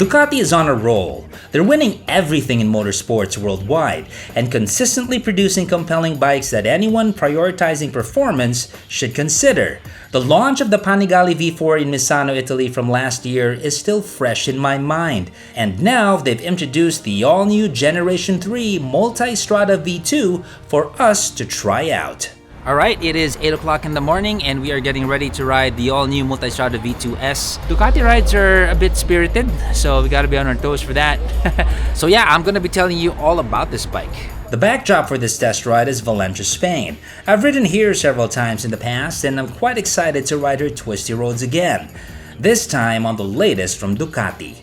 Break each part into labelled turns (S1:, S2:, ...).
S1: Ducati is on a roll. They're winning everything in motorsports worldwide and consistently producing compelling bikes that anyone prioritizing performance should consider. The launch of the Panigale V4 in Misano, Italy from last year is still fresh in my mind. And now they've introduced the all-new Generation 3 Multistrada V2 for us to try out. Alright, it is 8 o'clock in the morning and we are getting ready to ride the all-new Multistrada V2S. Ducati rides are a bit spirited, so we gotta be on our toes for that. So yeah, I'm gonna be telling you all about this bike. The backdrop for this test ride is Valencia, Spain. I've ridden here several times in the past and I'm quite excited to ride her twisty roads again. This time on the latest from Ducati.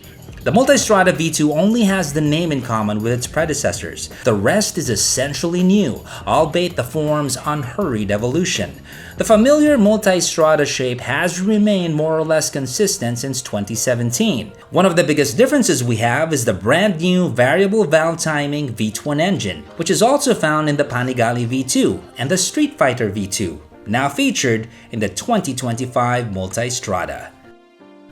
S1: The Multistrada V2 only has the name in common with its predecessors. The rest is essentially new, albeit the form's unhurried evolution. The familiar Multistrada shape has remained more or less consistent since 2017. One of the biggest differences we have is the brand new variable valve timing V twin engine, which is also found in the Panigale V2 and the Street Fighter V2, now featured in the 2025 Multistrada.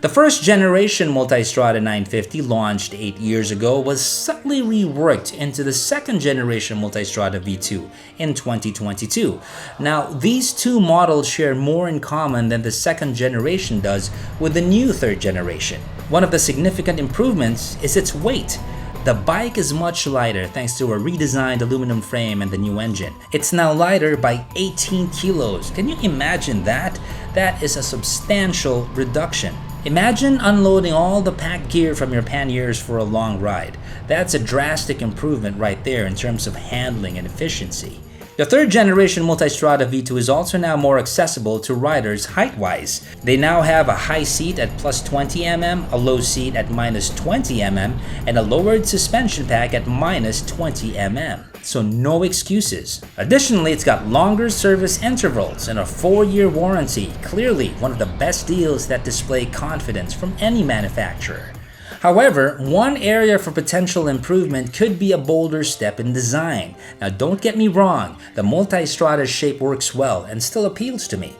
S1: The first generation Multistrada 950 launched 8 years ago was subtly reworked into the second generation Multistrada V2 in 2022. Now, these two models share more in common than the second generation does with the new third generation. One of the significant improvements is its weight. The bike is much lighter thanks to a redesigned aluminum frame and the new engine. It's now lighter by 18 kilos. Can you imagine that? That is a substantial reduction. Imagine unloading all the packed gear from your panniers for a long ride. That's a drastic improvement right there in terms of handling and efficiency. The third generation Multistrada V2 is also now more accessible to riders height-wise. They now have a high seat at plus 20 mm, a low seat at minus 20 mm, and a lowered suspension pack at minus 20 mm. So no excuses. Additionally, it's got longer service intervals and a 4-year warranty. Clearly, one of the best deals that display confidence from any manufacturer. However, one area for potential improvement could be a bolder step in design. Now don't get me wrong, the Multistrada shape works well and still appeals to me.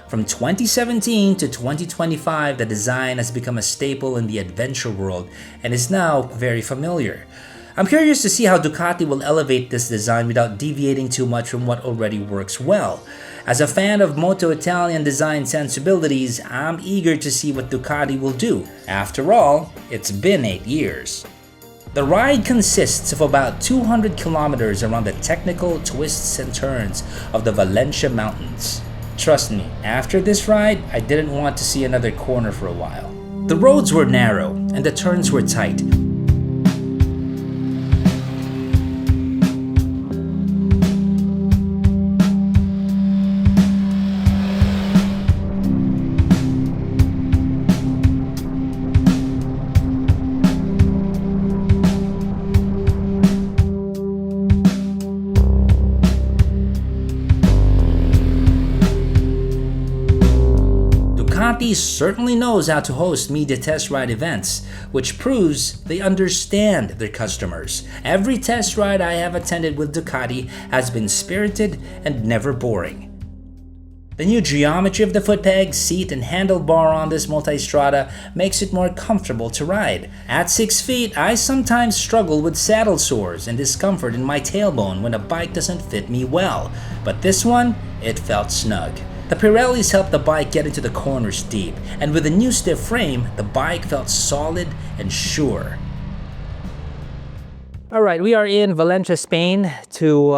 S1: From 2017 to 2025, the design has become a staple in the adventure world and is now very familiar. I'm curious to see how Ducati will elevate this design without deviating too much from what already works well. As a fan of Moto Italian design sensibilities, I'm eager to see what Ducati will do. After all, it's been 8 years. The ride consists of about 200 kilometers around the technical twists and turns of the Valencia mountains. Trust me, after this ride, I didn't want to see another corner for a while. The roads were narrow and the turns were tight. Ducati certainly knows how to host media test ride events, which proves they understand their customers. Every test ride I have attended with Ducati has been spirited and never boring. The new geometry of the foot peg, seat, and handlebar on this Multistrada makes it more comfortable to ride. At 6 feet, I sometimes struggle with saddle sores and discomfort in my tailbone when a bike doesn't fit me well, but this one, it felt snug. The Pirellis helped the bike get into the corners deep, and with a new stiff frame, the bike felt solid and sure. Alright, we are in Valencia, Spain to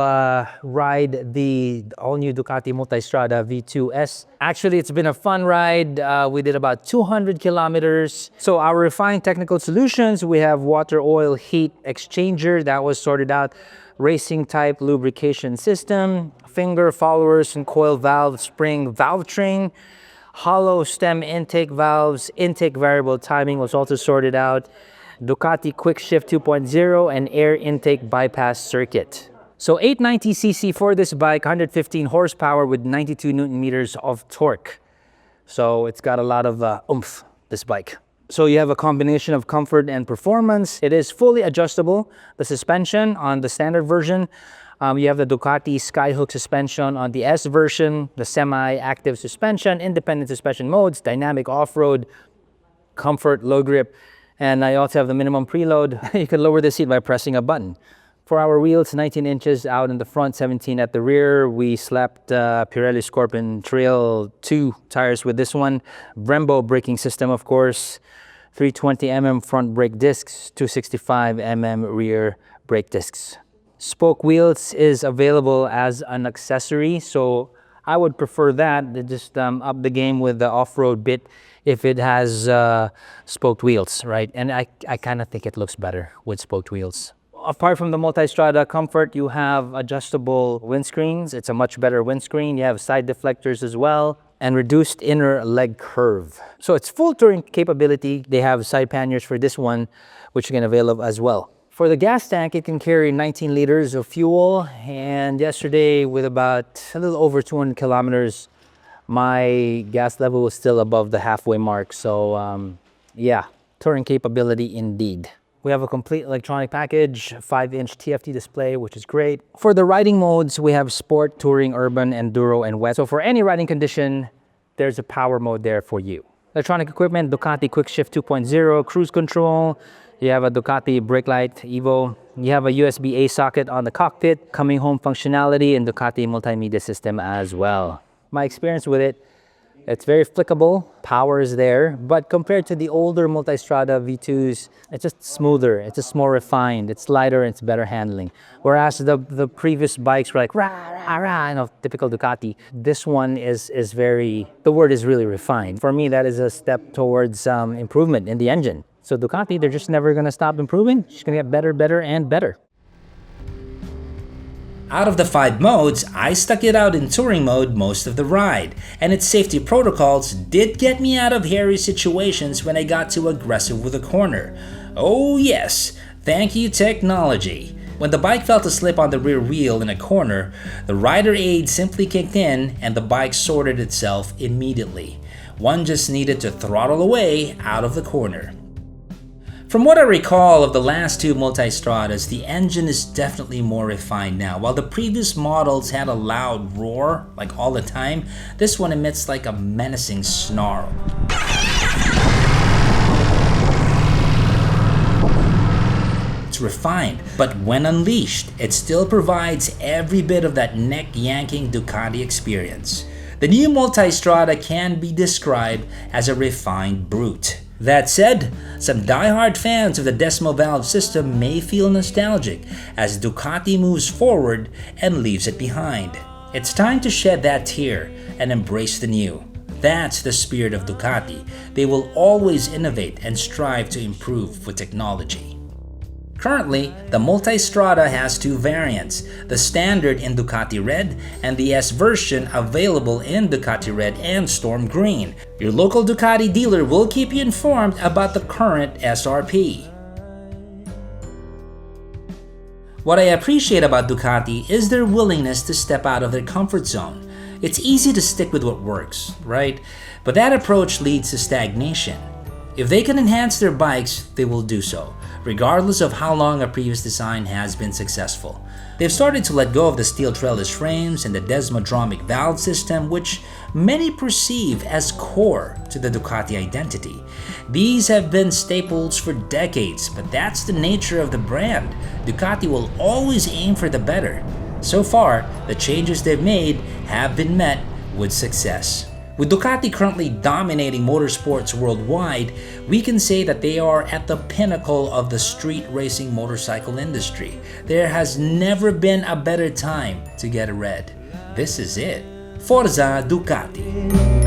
S1: ride the all-new Ducati Multistrada V2S. Actually, it's been a fun ride. We did about 200 kilometers. So our refined technical solutions, we have water oil heat exchanger that was sorted out, racing type lubrication system, finger followers and coil valve spring valve train, hollow stem intake valves, intake variable timing was also sorted out, Ducati Quick Shift 2.0 and air intake bypass circuit. So 890cc for this bike, 115 horsepower with 92 Newton meters of torque. So it's got a lot of oomph, this bike. So you have a combination of comfort and performance. It is fully adjustable. The suspension on the standard version, you have the Ducati Skyhook suspension on the S version, the semi-active suspension, independent suspension modes, dynamic off-road, comfort, low grip,
S2: And I also have the minimum preload. You can lower the seat by pressing a button. For our wheels, 19 inches out in the front, 17 at the rear. We slapped Pirelli Scorpion Trail 2 tires with this one. Brembo braking system, of course. 320mm front brake discs, 265mm rear brake discs. Spoke wheels is available as an accessory, so I would prefer that. They just up the game with the off-road bit if it has spoked wheels, right? And I kind of think it looks better with spoked wheels. Apart from the Multistrada comfort, you have adjustable windscreens. It's a much better windscreen. You have side deflectors as well, and reduced inner leg curve. So it's full touring capability. They have side panniers for this one, which you can avail of as well. For the gas tank, it can carry 19 liters of fuel. And yesterday, with about a little over 200 kilometers, my gas level was still above the halfway mark. So yeah, touring capability indeed. We have a complete electronic package, 5-inch TFT display, which is great. For the riding modes, we have Sport, Touring, Urban, Enduro, and Wet. So for any riding condition, there's a power mode there for you. Electronic equipment, Ducati Quick Shift 2.0, cruise control. You have a Ducati brake light Evo. You have a USB-A socket on the cockpit, coming home functionality, and Ducati multimedia system as well. My experience with it, it's very flickable, power is there, but compared to the older Multistrada V2s, it's just smoother, it's just more refined, it's lighter, it's better handling. Whereas the previous bikes were like, rah, rah, rah, you know, typical Ducati. This one is very, the word is really refined. For me, that is a step towards improvement in the engine. So Ducati, they're just never gonna stop improving, just gonna get better, better, and better.
S1: Out of the 5 modes, I stuck it out in touring mode most of the ride, and its safety protocols did get me out of hairy situations when I got too aggressive with a corner. Oh yes, thank you technology. When the bike felt a slip on the rear wheel in a corner, the rider aid simply kicked in and the bike sorted itself immediately. One just needed to throttle away out of the corner. From what I recall of the last 2 Multistradas, the engine is definitely more refined now. While the previous models had a loud roar, like all the time, this one emits like a menacing snarl. It's refined, but when unleashed, it still provides every bit of that neck-yanking Ducati experience. The new Multistrada can be described as a refined brute. That said, some die-hard fans of the Desmo valve system may feel nostalgic as Ducati moves forward and leaves it behind. It's time to shed that tear and embrace the new. That's the spirit of Ducati. They will always innovate and strive to improve with technology. Currently, the Multistrada has 2 variants, the standard in Ducati Red and the S version available in Ducati Red and Storm Green. Your local Ducati dealer will keep you informed about the current SRP. What I appreciate about Ducati is their willingness to step out of their comfort zone. It's easy to stick with what works, right? But that approach leads to stagnation. If they can enhance their bikes, they will do so, regardless of how long a previous design has been successful. They've started to let go of the steel trellis frames and the Desmodromic valve system, which many perceive as core to the Ducati identity. These have been staples for decades, but that's the nature of the brand. Ducati will always aim for the better. So far, the changes they've made have been met with success. With Ducati currently dominating motorsports worldwide, we can say that they are at the pinnacle of the street racing motorcycle industry. There has never been a better time to get a red. This is it. Forza Ducati!